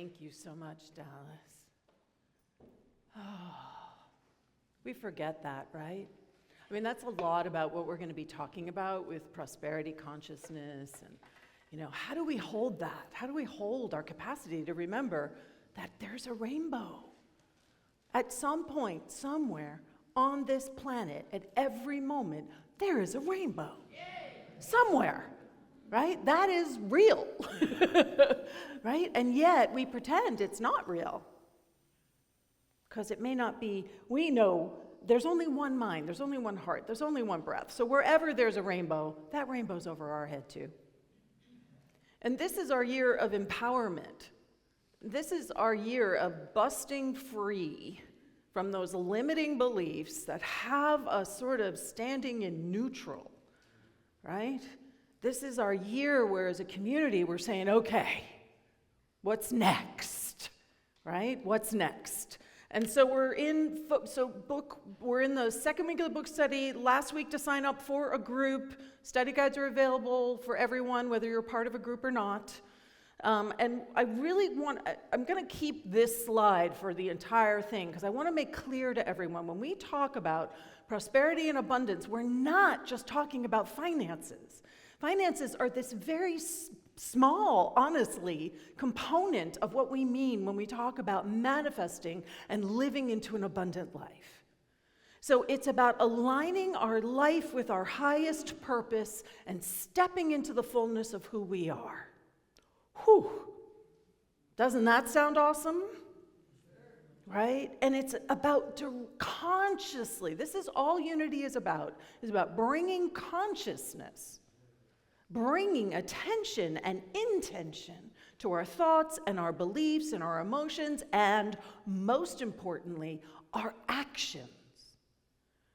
Thank you so much, Dallas. Oh, we forget that, right? I mean, that's a lot about what we're going to be talking about with prosperity consciousness and, how do we hold that? How do we hold our capacity to remember that there's a rainbow? At some point, somewhere on this planet, at every moment, there is a rainbow. Yay! Somewhere, right? That is real, right? And yet we pretend it's not real because it may not be. We know there's only one mind, there's only one heart, there's only one breath. So wherever there's a rainbow, that rainbow's over our head too. And this is our year of empowerment. This is our year of busting free from those limiting beliefs that have us sort of standing in neutral, right? This is our year where as a community we're saying, okay, what's next, right? What's next? And so we're in the second week of the book study. Last week to sign up for a group. Study guides are available for everyone, whether you're part of a group or not. And I'm going to keep this slide for the entire thing because I want to make clear to everyone, when we talk about prosperity and abundance, we're not just talking about finances. Finances are this very small, honestly, component of what we mean when we talk about manifesting and living into an abundant life. So it's about aligning our life with our highest purpose and stepping into the fullness of who we are. Whew. Doesn't that sound awesome? Right? And it's about consciously, this is all unity is about bringing consciousness, bringing attention and intention to our thoughts and our beliefs and our emotions and, most importantly, our actions,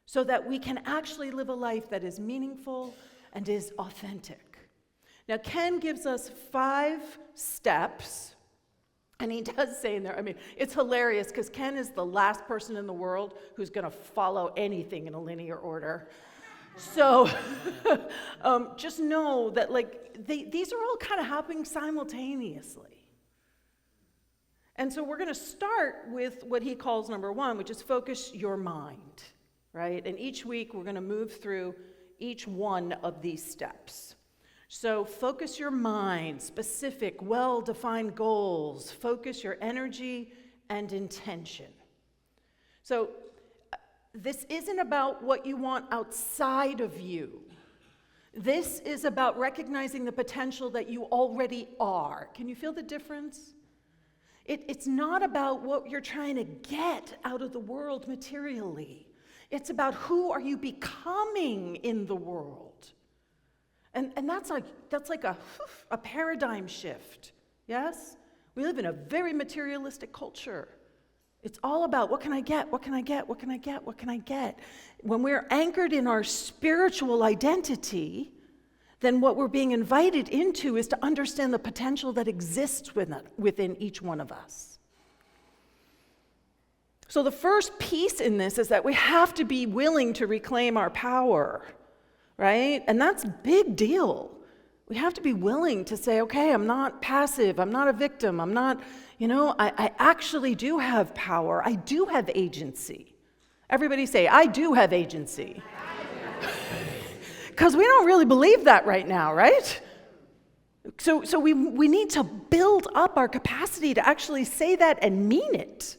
so that we can actually live a life that is meaningful and is authentic. Now, Ken gives us 5 steps, and he does say in there, it's hilarious because Ken is the last person in the world who's going to follow anything in a linear order. So just know that these are all kind of happening simultaneously. And so we're going to start with what he calls number 1, which is focus your mind, right? And each week we're going to move through each one of these steps. So focus your mind, specific, well-defined goals. Focus your energy and intention. So this isn't about what you want outside of you. This is about recognizing the potential that you already are. Can you feel the difference? It's not about what you're trying to get out of the world materially. It's about who are you becoming in the world. And that's like a paradigm shift, yes? We live in a very materialistic culture. It's all about what can I get, what can I get, what can I get, what can I get? When we're anchored in our spiritual identity, then what we're being invited into is to understand the potential that exists within each one of us. So the first piece in this is that we have to be willing to reclaim our power. Right? And that's a big deal. We have to be willing to say, okay, I'm not passive, I'm not a victim, I'm not, I actually do have power, I do have agency. Everybody say, I do have agency. Because we don't really believe that right now, right? So we need to build up our capacity to actually say that and mean it.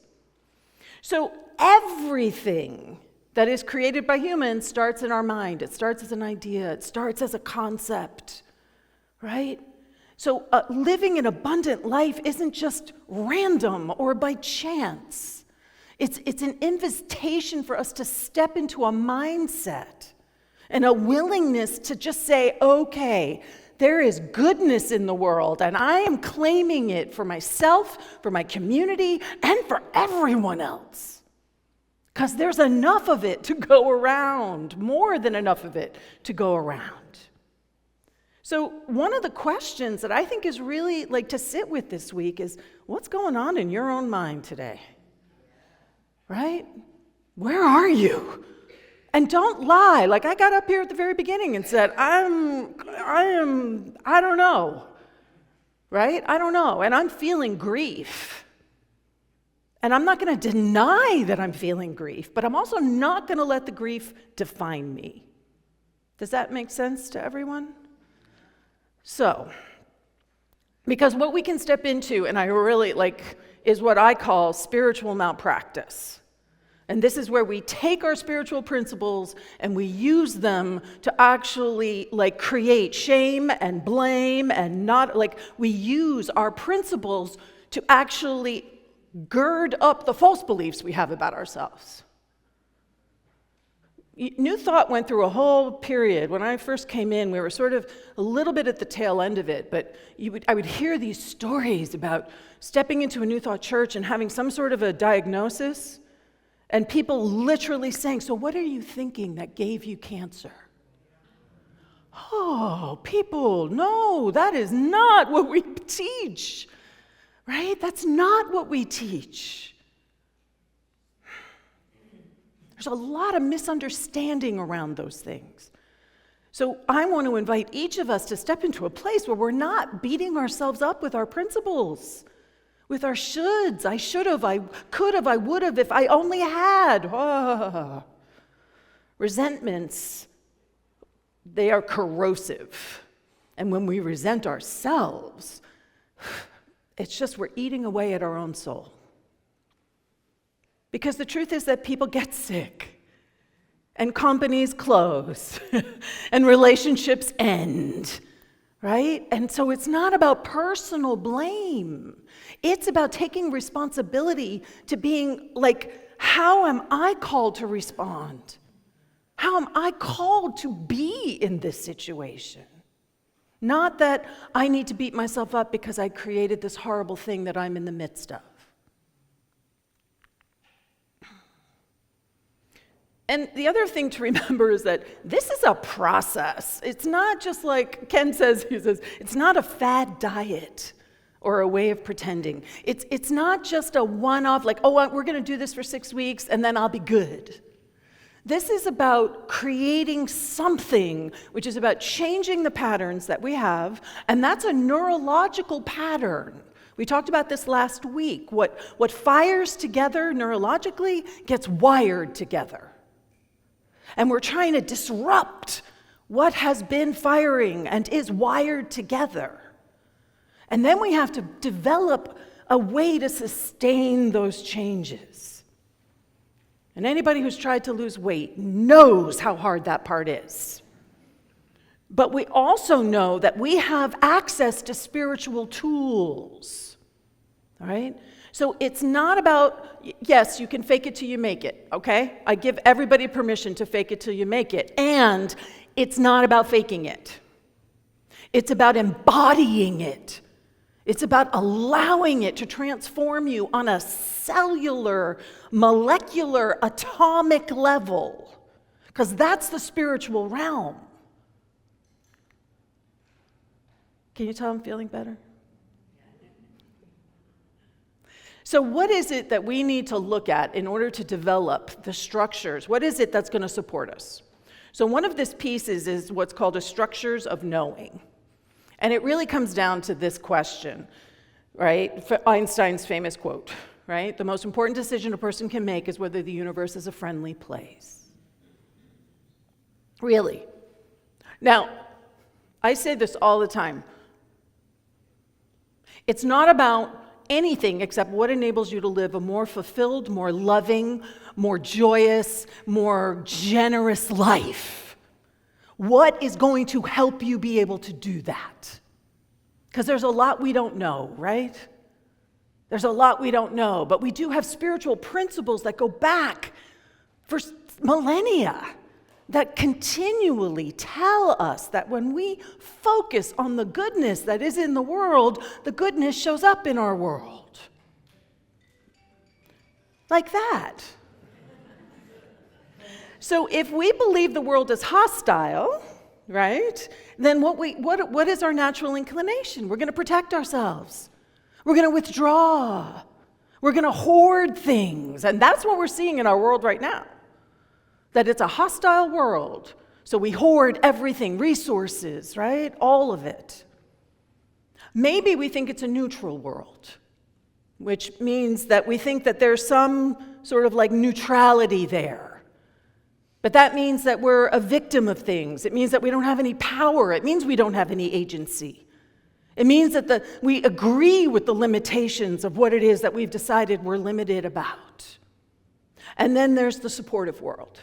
So everything that is created by humans starts in our mind. It starts as an idea. It starts as a concept, right? So living an abundant life isn't just random or by chance. It's an invitation for us to step into a mindset and a willingness to just say, okay, there is goodness in the world, and I am claiming it for myself, for my community, and for everyone else. Because there's enough of it to go around, more than enough of it to go around. So one of the questions that I think is really to sit with this week is, what's going on in your own mind today? Right? Where are you? And don't lie. I got up here at the very beginning and said, I don't know. right? I don't know. And I'm feeling grief. And I'm not going to deny that I'm feeling grief, but I'm also not going to let the grief define me. Does that make sense to everyone? So, because what we can step into, and I really is what I call spiritual malpractice. And this is where we take our spiritual principles and we use them to actually create shame and blame and we use our principles to actually gird up the false beliefs we have about ourselves. New Thought went through a whole period. When I first came in, we were sort of a little bit at the tail end of it, but I would hear these stories about stepping into a New Thought church and having some sort of a diagnosis, and people literally saying, "So what are you thinking that gave you cancer?" Oh, people, no, that is not what we teach, right? That's not what we teach. There's a lot of misunderstanding around those things. So I want to invite each of us to step into a place where we're not beating ourselves up with our principles, with our shoulds. I should have, I could have, I would have, if I only had. Resentments, they are corrosive. And when we resent ourselves, it's just we're eating away at our own soul. Because the truth is that people get sick, and companies close, and relationships end, right? And so it's not about personal blame. It's about taking responsibility to being how am I called to respond? How am I called to be in this situation? Not that I need to beat myself up because I created this horrible thing that I'm in the midst of. And the other thing to remember is that this is a process. It's not just like Ken says, it's not a fad diet or a way of pretending. It's not just a one-off, we're going to do this for 6 weeks and then I'll be good. This is about creating something, which is about changing the patterns that we have, and that's a neurological pattern. We talked about this last week. What fires together neurologically gets wired together. And we're trying to disrupt what has been firing and is wired together. And then we have to develop a way to sustain those changes. And anybody who's tried to lose weight knows how hard that part is. But we also know that we have access to spiritual tools, all right? So it's not about, yes, you can fake it till you make it, okay? I give everybody permission to fake it till you make it. And it's not about faking it. It's about embodying it. It's about allowing it to transform you on a cellular, molecular, atomic level. Because that's the spiritual realm. Can you tell I'm feeling better? So what is it that we need to look at in order to develop the structures? What is it that's going to support us? So one of these pieces is what's called a structures of knowing. And it really comes down to this question, right? Einstein's famous quote, right? The most important decision a person can make is whether the universe is a friendly place. Really. Now, I say this all the time. It's not about anything except what enables you to live a more fulfilled, more loving, more joyous, more generous life. What is going to help you be able to do that? Because there's a lot we don't know, right? There's a lot we don't know, but we do have spiritual principles that go back for millennia that continually tell us that when we focus on the goodness that is in the world, the goodness shows up in our world. Like that. So if we believe the world is hostile, right, then what is our natural inclination? We're going to protect ourselves. We're going to withdraw. We're going to hoard things. And that's what we're seeing in our world right now. That it's a hostile world. So we hoard everything, resources, right? All of it. Maybe we think it's a neutral world, which means that we think that there's some sort of like neutrality there. But that means that we're a victim of things. It means that we don't have any power. It means we don't have any agency. It means that we agree with the limitations of what it is that we've decided we're limited about. And then there's the supportive world.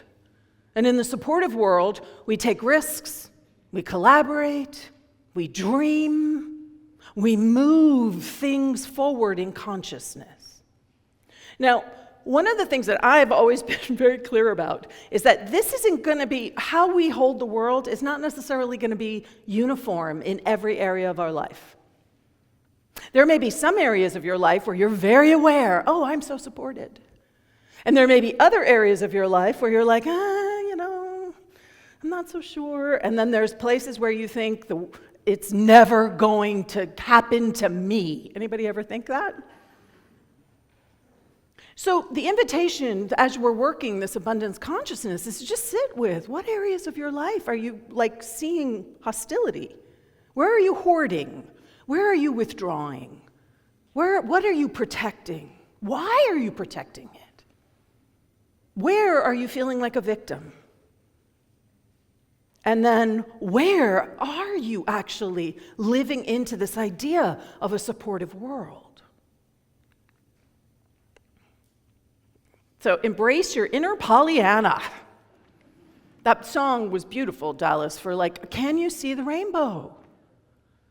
And in the supportive world, we take risks, we collaborate, we dream, we move things forward in consciousness. Now, one of the things that I've always been very clear about is that this isn't going to be, how we hold the world is not necessarily going to be uniform in every area of our life. There may be some areas of your life where you're very aware, oh, I'm so supported. And there may be other areas of your life where you're like, I'm not so sure. And then there's places where you think it's never going to happen to me. Anybody ever think that? So the invitation as we're working this abundance consciousness is to just sit with, what areas of your life are you like seeing hostility? Where are you hoarding? Where are you withdrawing? What are you protecting? Why are you protecting it? Where are you feeling like a victim? And then where are you actually living into this idea of a supportive world? So embrace your inner Pollyanna. That song was beautiful, Dallas, for like, can you see the rainbow?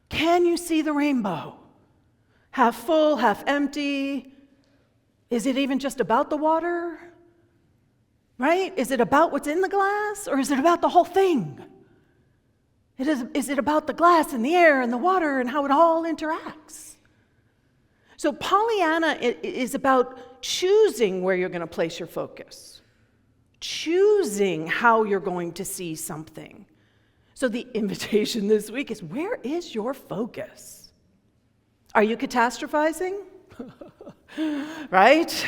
Can you see the rainbow? Half full, half empty. Is it even just about the water? Right? Is it about what's in the glass, or is it about the whole thing? Is it about the glass and the air and the water and how it all interacts? So Pollyanna is about choosing where you're going to place your focus, choosing how you're going to see something. So the invitation this week is, where is your focus? Are you catastrophizing? Right?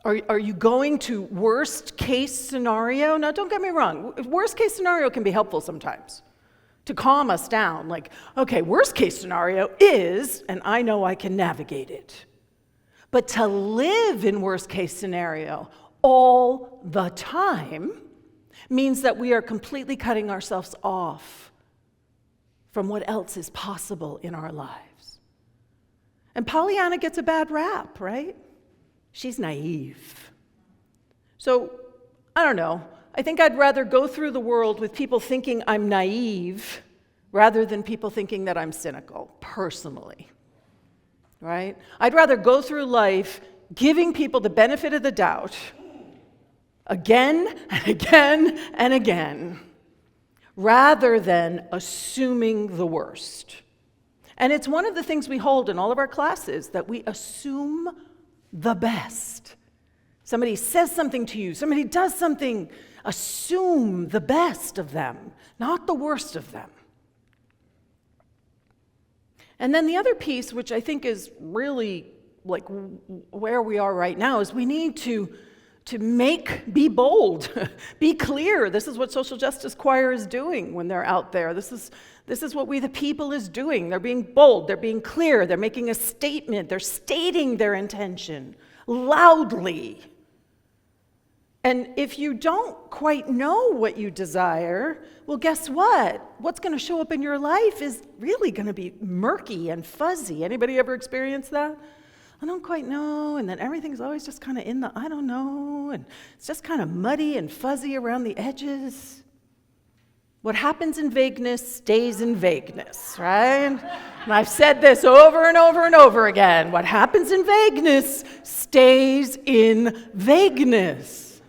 Are you going to worst case scenario? Now, don't get me wrong. Worst case scenario can be helpful sometimes to calm us down. Like, okay, worst case scenario is, and I know I can navigate it. But to live in worst case scenario all the time means that we are completely cutting ourselves off from what else is possible in our lives. And Pollyanna gets a bad rap, right? She's naive. So, I don't know. I think I'd rather go through the world with people thinking I'm naive rather than people thinking that I'm cynical, personally. Right? I'd rather go through life giving people the benefit of the doubt again and again and again, rather than assuming the worst. And it's one of the things we hold in all of our classes, that we assume the best. Somebody says something to you, somebody does something, assume the best of them, not the worst of them. And then the other piece, which I think is really like where we are right now, is we need to be bold, be clear. This is what Social Justice Choir is doing when they're out there. This is what We the People is doing. They're being bold, they're being clear, they're making a statement, they're stating their intention loudly. And if you don't quite know what you desire, well, guess what? What's going to show up in your life is really going to be murky and fuzzy. Anybody ever experienced that? I don't quite know, and then everything's always just kind of in the I don't know, and it's just kind of muddy and fuzzy around the edges. What happens in vagueness stays in vagueness, right? And I've said this over and over and over again. What happens in vagueness stays in vagueness.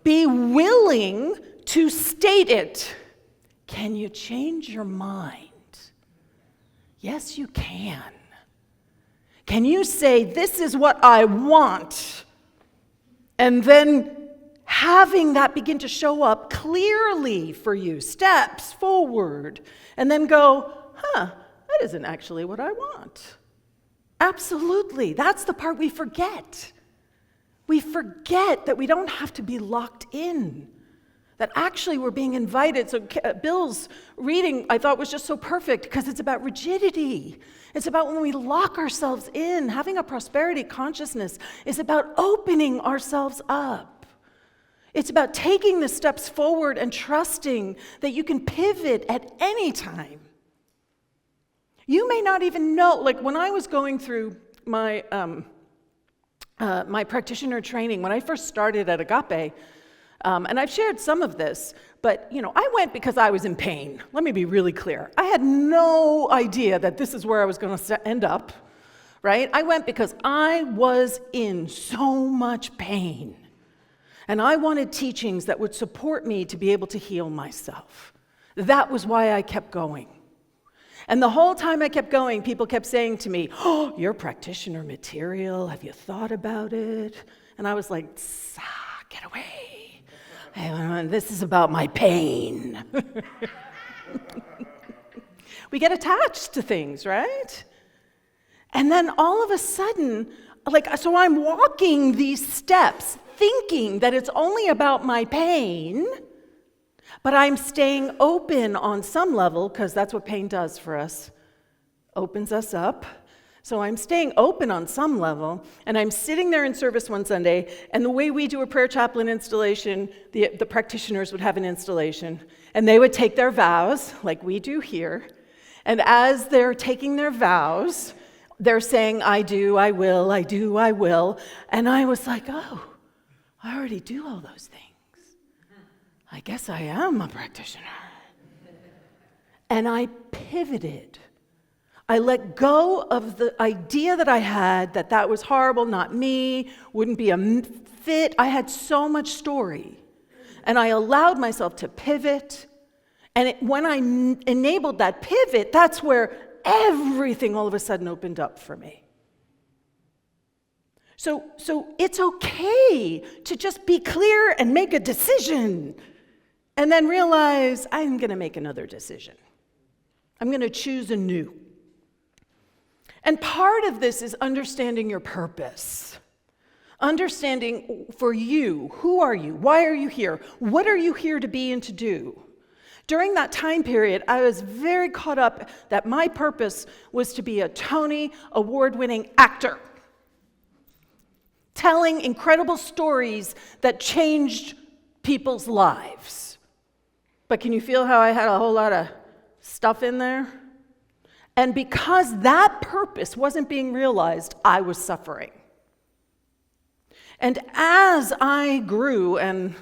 Be willing to state it. Can you change your mind? Yes, you can. Can you say, this is what I want? And then having that begin to show up clearly for you, steps forward, and then go, that isn't actually what I want. Absolutely. That's the part we forget. We forget that we don't have to be locked in. That actually we're being invited. So Bill's reading, I thought, was just so perfect because it's about rigidity. It's about when we lock ourselves in. Having a prosperity consciousness is about opening ourselves up. It's about taking the steps forward and trusting that you can pivot at any time. You may not even know, like when I was going through my my practitioner training, when I first started at Agape, and I've shared some of this, but I went because I was in pain. Let me be really clear. I had no idea that this is where I was going to end up, right? I went because I was in so much pain. And I wanted teachings that would support me to be able to heal myself. That was why I kept going. And the whole time I kept going, people kept saying to me, "Oh, you're practitioner material. Have you thought about it?" And I was like, "Get away. This is about my pain." We get attached to things, right? And then all of a sudden, so I'm walking these steps thinking that it's only about my pain, but I'm staying open on some level, because that's what pain does for us, opens us up. So I'm staying open on some level, and I'm sitting there in service one Sunday, and the way we do a prayer chaplain installation, the practitioners would have an installation, and they would take their vows, like we do here, and as they're taking their vows, they're saying, "I do, I will, I do, I will," and I was like, "Oh, I already do all those things. I guess I am a practitioner." And I pivoted. I let go of the idea that I had that was horrible, not me, wouldn't be a fit. I had so much story. And I allowed myself to pivot. And when I enabled that pivot, that's where everything all of a sudden opened up for me. So it's okay to just be clear and make a decision and then realize, I'm going to make another decision. I'm going to choose anew. And part of this is understanding your purpose. Understanding for you, who are you? Why are you here? What are you here to be and to do? During that time period, I was very caught up that my purpose was to be a Tony Award-winning actor, telling incredible stories that changed people's lives. But can you feel how I had a whole lot of stuff in there? And because that purpose wasn't being realized, I was suffering. And as I grew and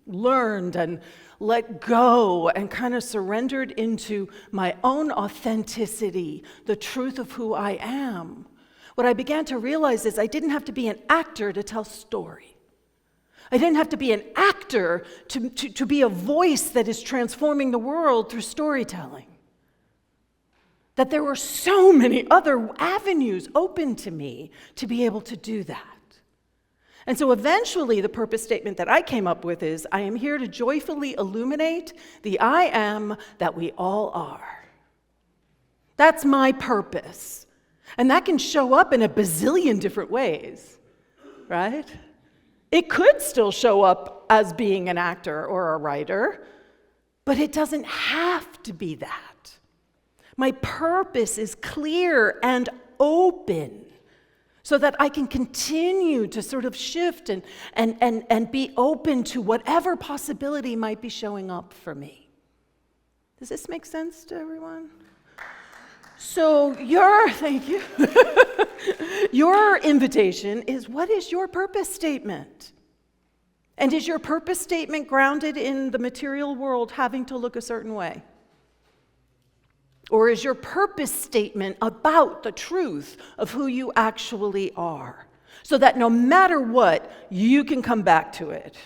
learned and let go and kind of surrendered into my own authenticity, the truth of who I am, what I began to realize is I didn't have to be an actor to tell story. I didn't have to be an actor to be a voice that is transforming the world through storytelling. That there were so many other avenues open to me to be able to do that. And so eventually the purpose statement that I came up with is, I am here to joyfully illuminate the I am that we all are. That's my purpose. And that can show up in a bazillion different ways, right? It could still show up as being an actor or a writer, but it doesn't have to be that. My purpose is clear and open so that I can continue to sort of shift and be open to whatever possibility might be showing up for me. Does this make sense to everyone? So thank you. Your invitation is, what is your purpose statement? And is your purpose statement grounded in the material world having to look a certain way? Or is your purpose statement about the truth of who you actually are? So that no matter what, you can come back to it.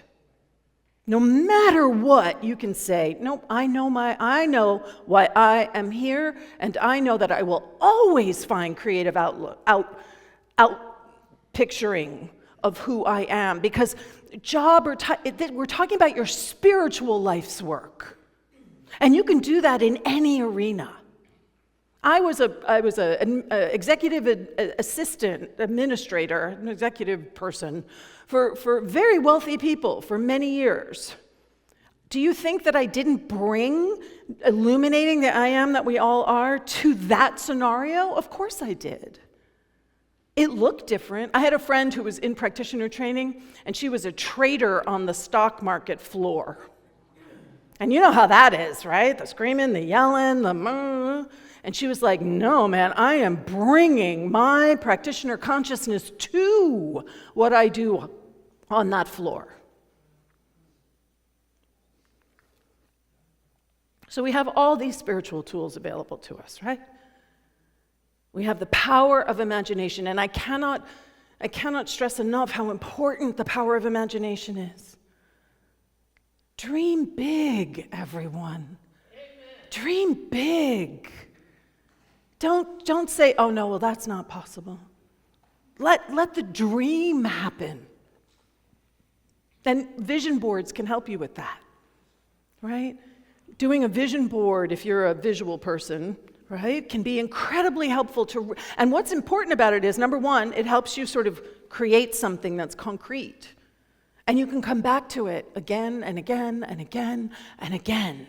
No matter what, you can say, nope, I know why I am here, and I know that I will always find creative picturing of who I am. Because we're talking about your spiritual life's work. And you can do that in any arena. I was an executive assistant, administrator, an executive person for very wealthy people for many years. Do you think that I didn't bring illuminating the I am that we all are to that scenario? Of course I did. It looked different. I had a friend who was in practitioner training, and she was a trader on the stock market floor. And you know how that is, right? The screaming, the yelling, and she was like, no, man, I am bringing my practitioner consciousness to what I do on that floor. So we have all these spiritual tools available to us, right? We have the power of imagination, and I cannot stress enough how important the power of imagination is. Dream big, everyone. Amen. Dream big. Don't say, oh no, well that's not possible. Let the dream happen. And vision boards can help you with that, right? Doing a vision board, if you're a visual person, right, can be incredibly helpful to, and what's important about it is, number one, it helps you sort of create something that's concrete. And you can come back to it again and again and again and again.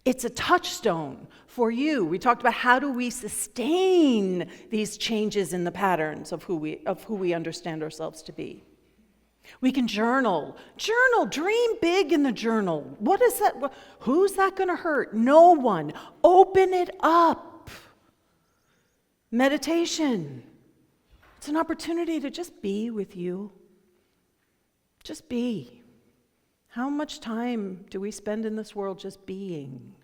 It's a touchstone for you. We talked about how do we sustain these changes in the patterns of who we understand ourselves to be. We can journal, dream big in the journal. What is that? Who's that going to hurt? No one. Open it up. Meditation. It's an opportunity to just be with you. Just be. How much time do we spend in this world just being?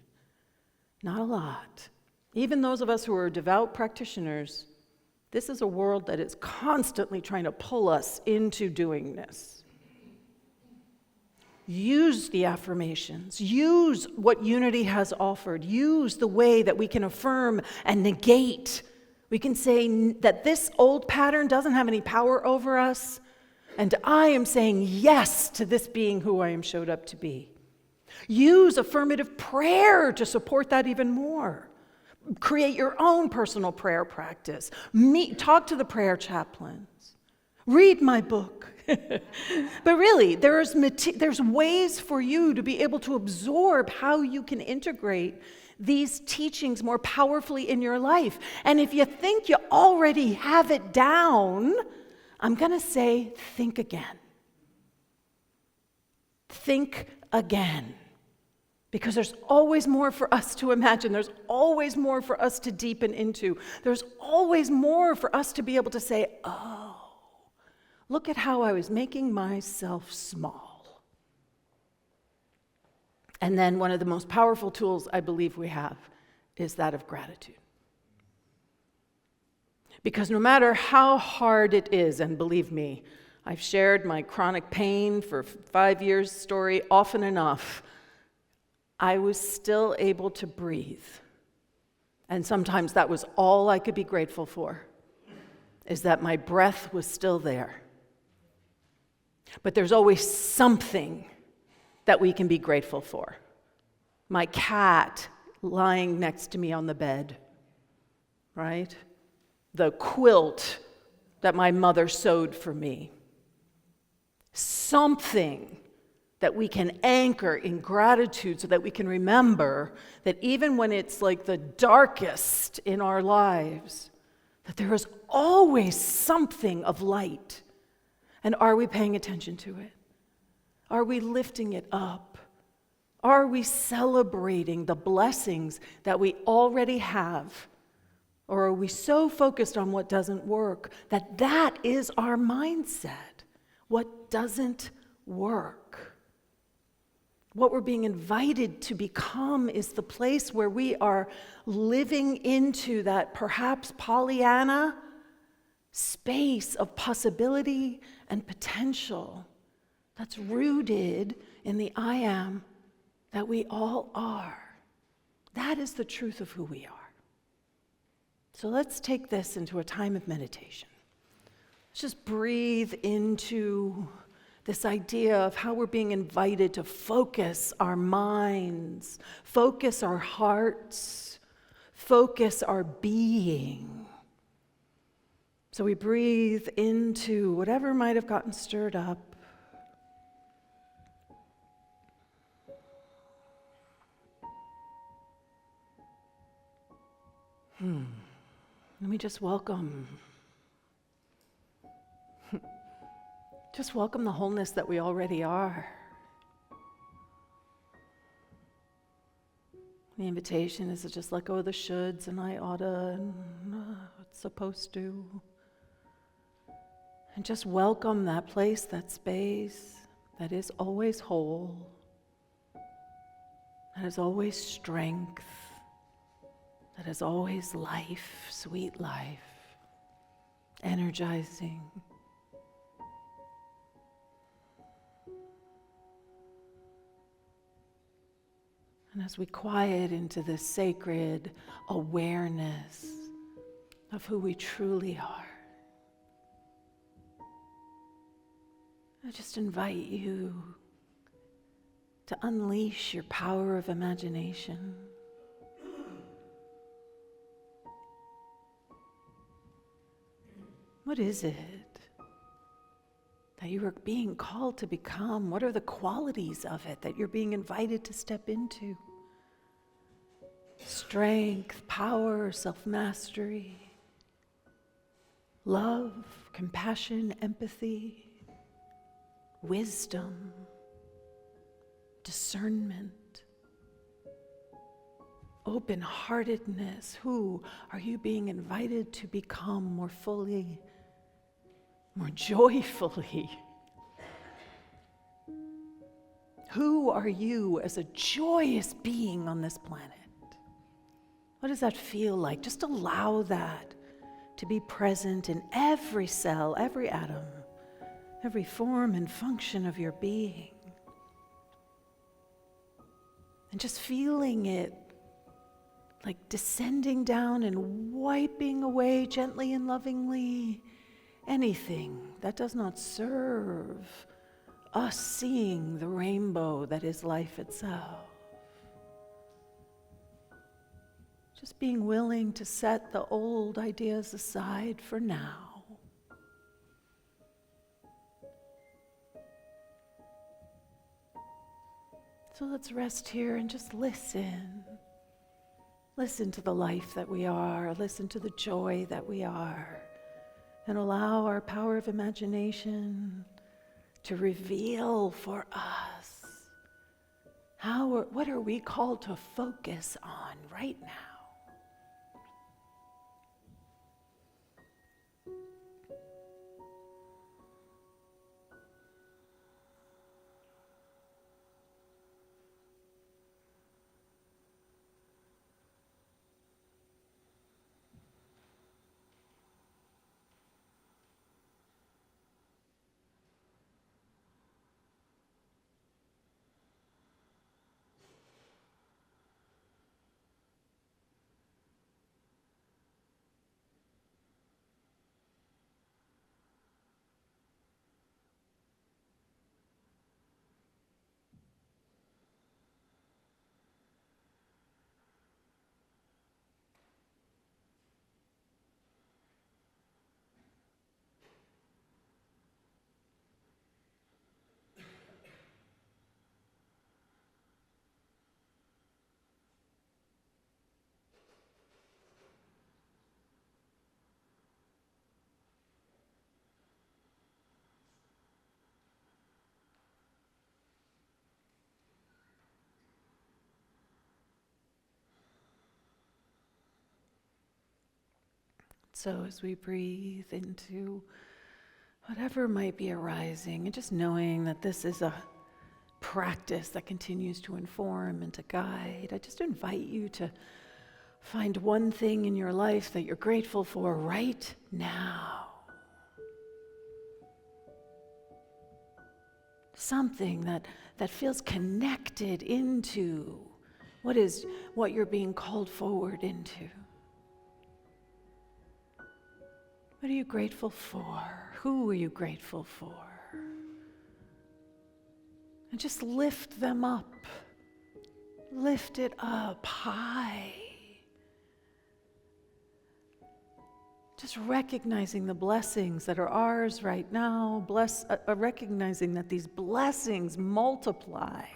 Not a lot. Even those of us who are devout practitioners, this is a world that is constantly trying to pull us into doing this. Use the affirmations. Use what unity has offered. Use the way that we can affirm and negate. We can say that this old pattern doesn't have any power over us, and I am saying yes to this being who I am showed up to be. Use affirmative prayer to support that even more. Create your own personal prayer practice. Talk to the prayer chaplains. Read my book. But really, there's ways for you to be able to absorb how you can integrate these teachings more powerfully in your life. And if you think you already have it down, I'm going to say, think again. Think again. Because there's always more for us to imagine. There's always more for us to deepen into. There's always more for us to be able to say, oh, look at how I was making myself small. And then one of the most powerful tools I believe we have is that of gratitude. Because no matter how hard it is, and believe me, I've shared my chronic pain for 5 years story often enough, I was still able to breathe. And sometimes that was all I could be grateful for, is that my breath was still there. But there's always something that we can be grateful for. My cat lying next to me on the bed, right? The quilt that my mother sewed for me. Something that we can anchor in gratitude so that we can remember that even when it's like the darkest in our lives, that there is always something of light. And are we paying attention to it? Are we lifting it up? Are we celebrating the blessings that we already have? Or are we so focused on what doesn't work that that is our mindset? What doesn't work? What we're being invited to become is the place where we are living into that perhaps Pollyanna space of possibility and potential that's rooted in the I am that we all are. That is the truth of who we are. So let's take this into a time of meditation. Let's just breathe into this idea of how we're being invited to focus our minds, focus our hearts, focus our being. So we breathe into whatever might have gotten stirred up. Let me just welcome. Just welcome the wholeness that we already are. The invitation is to just let go of the shoulds and I oughta and it's supposed to. And just welcome that place, that space that is always whole, that is always strength, that is always life, sweet life, energizing. And as we quiet into this sacred awareness of who we truly are, I just invite you to unleash your power of imagination. What is it that you are being called to become? What are the qualities of it that you're being invited to step into? Strength, power, self-mastery, love, compassion, empathy, wisdom, discernment, open-heartedness. Who are you being invited to become more fully, more joyfully? Who are you as a joyous being on this planet? What does that feel like? Just allow that to be present in every cell, every atom, every form and function of your being. And just feeling it like descending down and wiping away gently and lovingly anything that does not serve us seeing the rainbow that is life itself. Just being willing to set the old ideas aside for now. So let's rest here and just listen. Listen to the life that we are. Listen to the joy that we are. And allow our power of imagination to reveal for us what are we called to focus on right now. So as we breathe into whatever might be arising, and just knowing that this is a practice that continues to inform and to guide, I just invite you to find one thing in your life that you're grateful for right now. Something that feels connected into what you're being called forward into. What are you grateful for? Who are you grateful for? And just lift them up. Lift it up high. Just recognizing the blessings that are ours right now, recognizing that these blessings multiply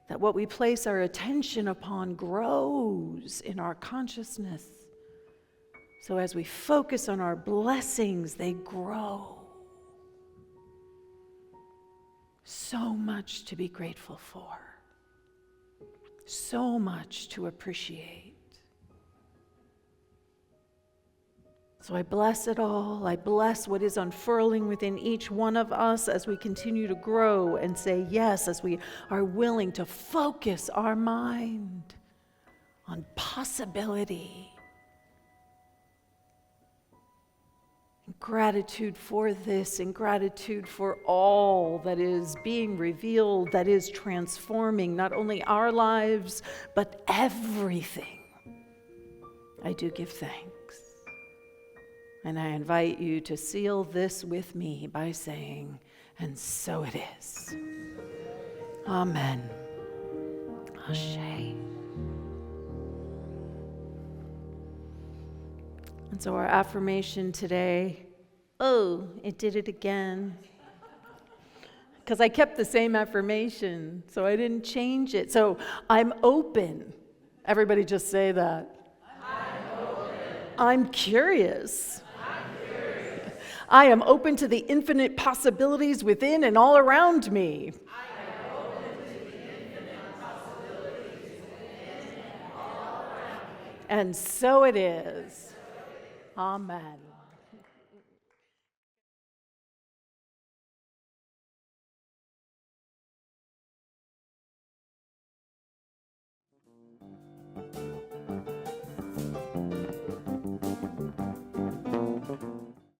that what we place our attention upon grows in our consciousness. So as we focus on our blessings, they grow. So much to be grateful for. So much to appreciate. So I bless it all. I bless what is unfurling within each one of us as we continue to grow and say yes, as we are willing to focus our mind on possibility. In gratitude for this, in gratitude for all that is being revealed, that is transforming not only our lives, but everything. I do give thanks. And I invite you to seal this with me by saying, and so it is. Amen. Ashe. And so our affirmation today, oh, it did it again. Because I kept the same affirmation, so I didn't change it. So I'm open. Everybody just say that. I'm open. I'm curious. I am open to the infinite possibilities within and all around me. I am open to the infinite possibilities within and all around me. And so it is. Amen.